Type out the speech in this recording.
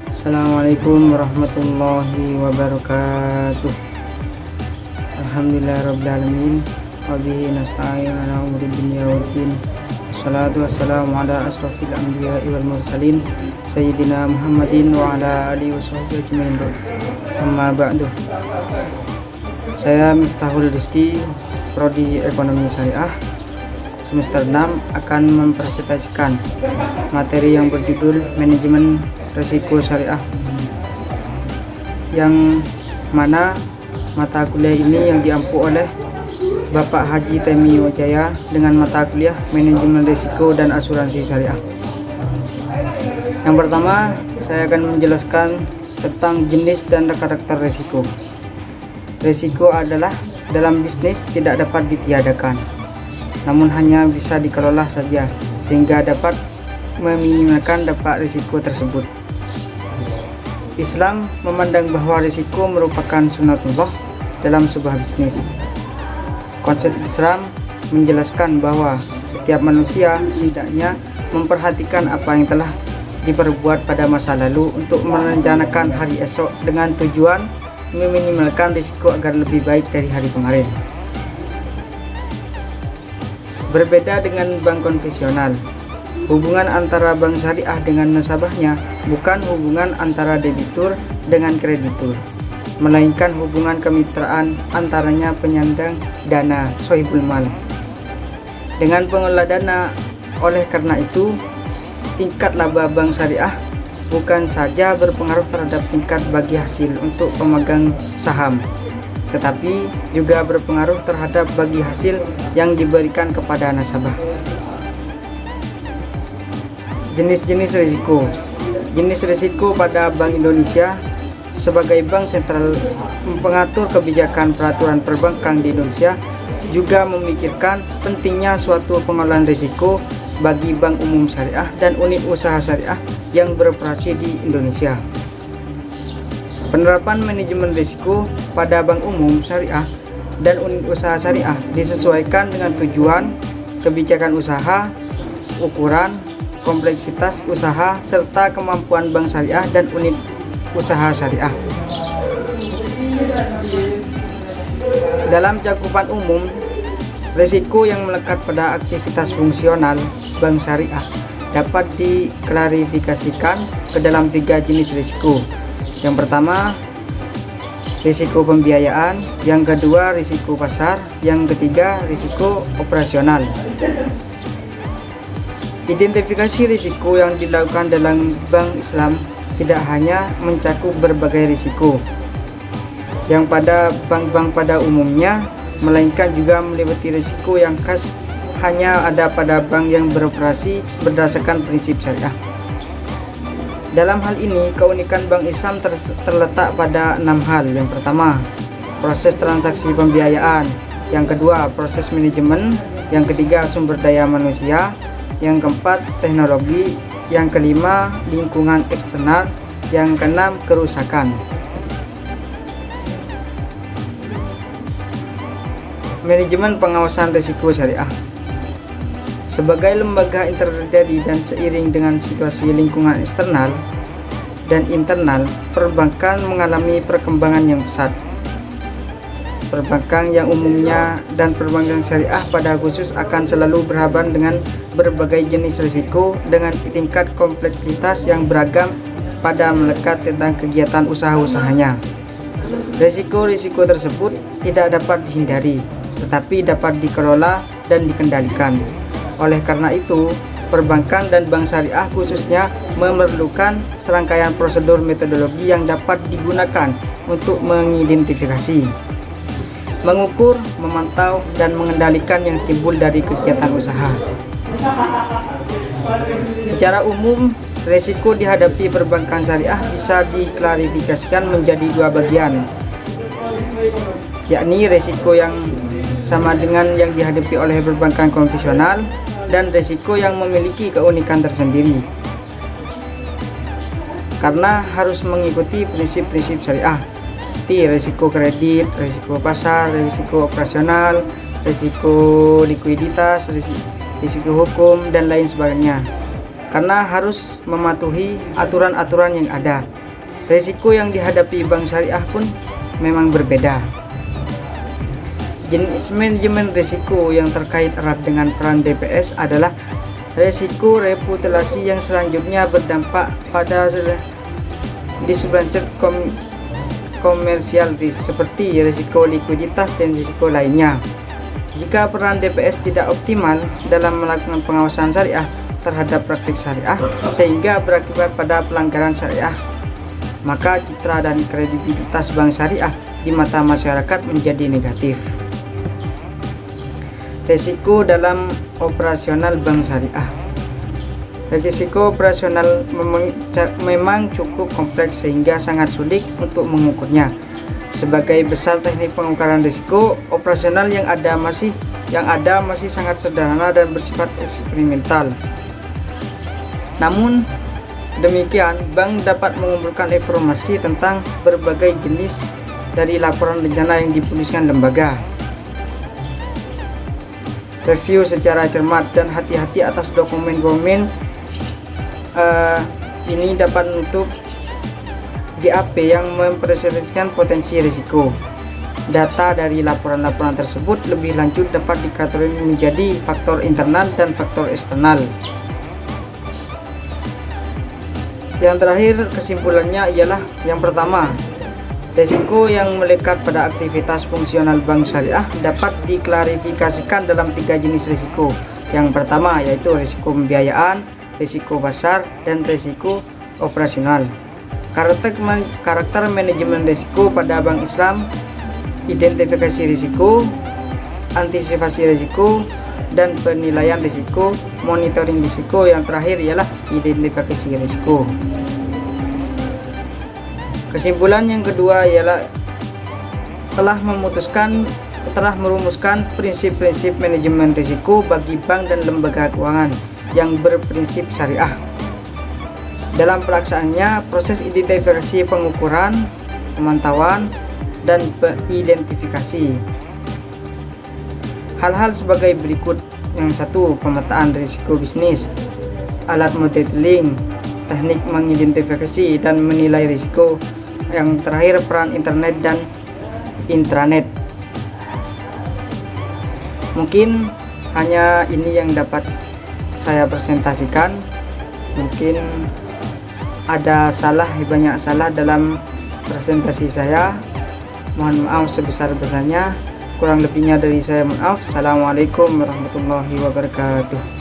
Assalamualaikum warahmatullahi wabarakatuh. Alhamdulillahirabbil alamin. Wa bihi nasta'in ala umuri dunya waddin. Wassalatu wassalamu ala asrofil anbiya'i wal mursalin sayyidina Muhammadin wa ala alihi washabbihi ajmain. Amma ba'du. Saya Miftahul Rizki, prodi Ekonomi Syariah semester 6, akan mempresentasikan materi yang berjudul Manajemen Risiko Syariah, yang mana mata kuliah ini yang diampu oleh Bapak Haji Temi Wijaya dengan mata kuliah Manajemen Risiko dan Asuransi Syariah. Yang pertama, saya akan menjelaskan tentang jenis dan karakter risiko. Risiko adalah dalam bisnis tidak dapat ditiadakan, namun hanya bisa dikelola saja sehingga dapat meminimalkan dampak risiko tersebut. Islam memandang bahwa risiko merupakan sunatullah dalam sebuah bisnis. Konsep Islam menjelaskan bahwa setiap manusia hendaknya memperhatikan apa yang telah diperbuat pada masa lalu untuk merencanakan hari esok dengan tujuan meminimalkan risiko agar lebih baik dari hari kemarin. Berbeda dengan bank konvensional, hubungan antara bank syariah dengan nasabahnya bukan hubungan antara debitur dengan kreditur, melainkan hubungan kemitraan antaranya penyandang dana sohibul mal dengan pengelola dana. Oleh karena itu, tingkat laba bank syariah bukan saja berpengaruh terhadap tingkat bagi hasil untuk pemegang saham, tetapi juga berpengaruh terhadap bagi hasil yang diberikan kepada nasabah. Jenis-jenis risiko. Jenis risiko pada Bank Indonesia sebagai bank sentral pengatur kebijakan peraturan perbankan di Indonesia juga memikirkan pentingnya suatu pengelolaan risiko bagi bank umum syariah dan unit usaha syariah yang beroperasi di Indonesia. Penerapan manajemen risiko pada bank umum syariah dan unit usaha syariah disesuaikan dengan tujuan, kebijakan usaha, ukuran, kompleksitas usaha, serta kemampuan bank syariah dan unit usaha syariah. Dalam cakupan umum, risiko yang melekat pada aktivitas fungsional bank syariah dapat diklarifikasikan ke dalam 3 jenis risiko. Yang pertama, risiko pembiayaan, yang kedua risiko pasar, yang ketiga risiko operasional. Identifikasi risiko yang dilakukan dalam bank Islam tidak hanya mencakup berbagai risiko yang pada bank-bank pada umumnya, melainkan juga meliputi risiko yang khas hanya ada pada bank yang beroperasi berdasarkan prinsip syariah. Dalam hal ini, keunikan bank Islam terletak pada 6 hal. Yang pertama, proses transaksi pembiayaan, yang kedua, proses manajemen, yang ketiga, sumber daya manusia, yang keempat, teknologi, yang kelima, lingkungan eksternal, yang keenam, kerusakan. Manajemen pengawasan risiko syariah. Sebagai lembaga intermediari dan seiring dengan situasi lingkungan eksternal dan internal, perbankan mengalami perkembangan yang pesat. Perbankan yang umumnya dan perbankan syariah pada khusus akan selalu berhadapan dengan berbagai jenis risiko dengan tingkat kompleksitas yang beragam pada melekat tentang kegiatan usaha-usahanya. Risiko-risiko tersebut tidak dapat dihindari, tetapi dapat dikelola dan dikendalikan. Oleh karena itu, perbankan dan bank syariah khususnya memerlukan serangkaian prosedur metodologi yang dapat digunakan untuk mengidentifikasi, mengukur, memantau, dan mengendalikan yang timbul dari kegiatan usaha. Secara umum, risiko dihadapi perbankan syariah bisa diklarifikasikan menjadi 2 bagian, yakni risiko yang sama dengan yang dihadapi oleh perbankan konvensional dan risiko yang memiliki keunikan tersendiri karena harus mengikuti prinsip-prinsip syariah seperti risiko kredit, risiko pasar, risiko operasional, risiko likuiditas, risiko hukum, dan lain sebagainya, karena harus mematuhi aturan-aturan yang ada. Risiko yang dihadapi bank syariah pun memang berbeda. Jenis manajemen risiko yang terkait erat dengan peran DPS adalah risiko reputasi yang selanjutnya berdampak pada disadvantage komersial risk seperti risiko likuiditas dan risiko lainnya. Jika peran DPS tidak optimal dalam melakukan pengawasan syariah terhadap praktik syariah sehingga berakibat pada pelanggaran syariah, maka citra dan kredibilitas bank syariah di mata masyarakat menjadi negatif. Risiko dalam operasional bank syariah. Risiko operasional memang cukup kompleks sehingga sangat sulit untuk mengukurnya. Sebagai besar teknik pengukuran risiko operasional yang ada masih sangat sederhana dan bersifat eksperimental. Namun demikian, bank dapat mengumpulkan informasi tentang berbagai jenis dari laporan rencana yang dipublikasikan lembaga. Review secara cermat dan hati-hati atas dokumen-dokumen ini dapat menutup GAP yang mempresentasikan potensi risiko. Data dari laporan-laporan tersebut lebih lanjut dapat dikategorikan menjadi faktor internal dan faktor eksternal. Yang terakhir, kesimpulannya ialah yang pertama, risiko yang melekat pada aktivitas fungsional bank syariah dapat diklarifikasikan dalam 3 jenis risiko. Yang pertama yaitu risiko pembiayaan, risiko pasar, dan risiko operasional. Karakter manajemen risiko pada bank Islam: identifikasi risiko, antisipasi risiko, dan penilaian risiko, monitoring risiko. Yang terakhir ialah identifikasi risiko. Kesimpulan yang kedua ialah telah merumuskan prinsip-prinsip manajemen risiko bagi bank dan lembaga keuangan yang berprinsip syariah. Dalam pelaksanaannya, proses identifikasi, pengukuran, pemantauan, dan identifikasi. Hal-hal sebagai berikut. Yang satu, pemetaan risiko bisnis, alat modeling, teknik mengidentifikasi dan menilai risiko. Yang terakhir, peran internet dan intranet. Mungkin hanya ini yang dapat saya presentasikan. Mungkin ada banyak salah dalam presentasi saya. Mohon maaf sebesar-besarnya. Kurang lebihnya dari saya maaf. Assalamualaikum warahmatullahi wabarakatuh.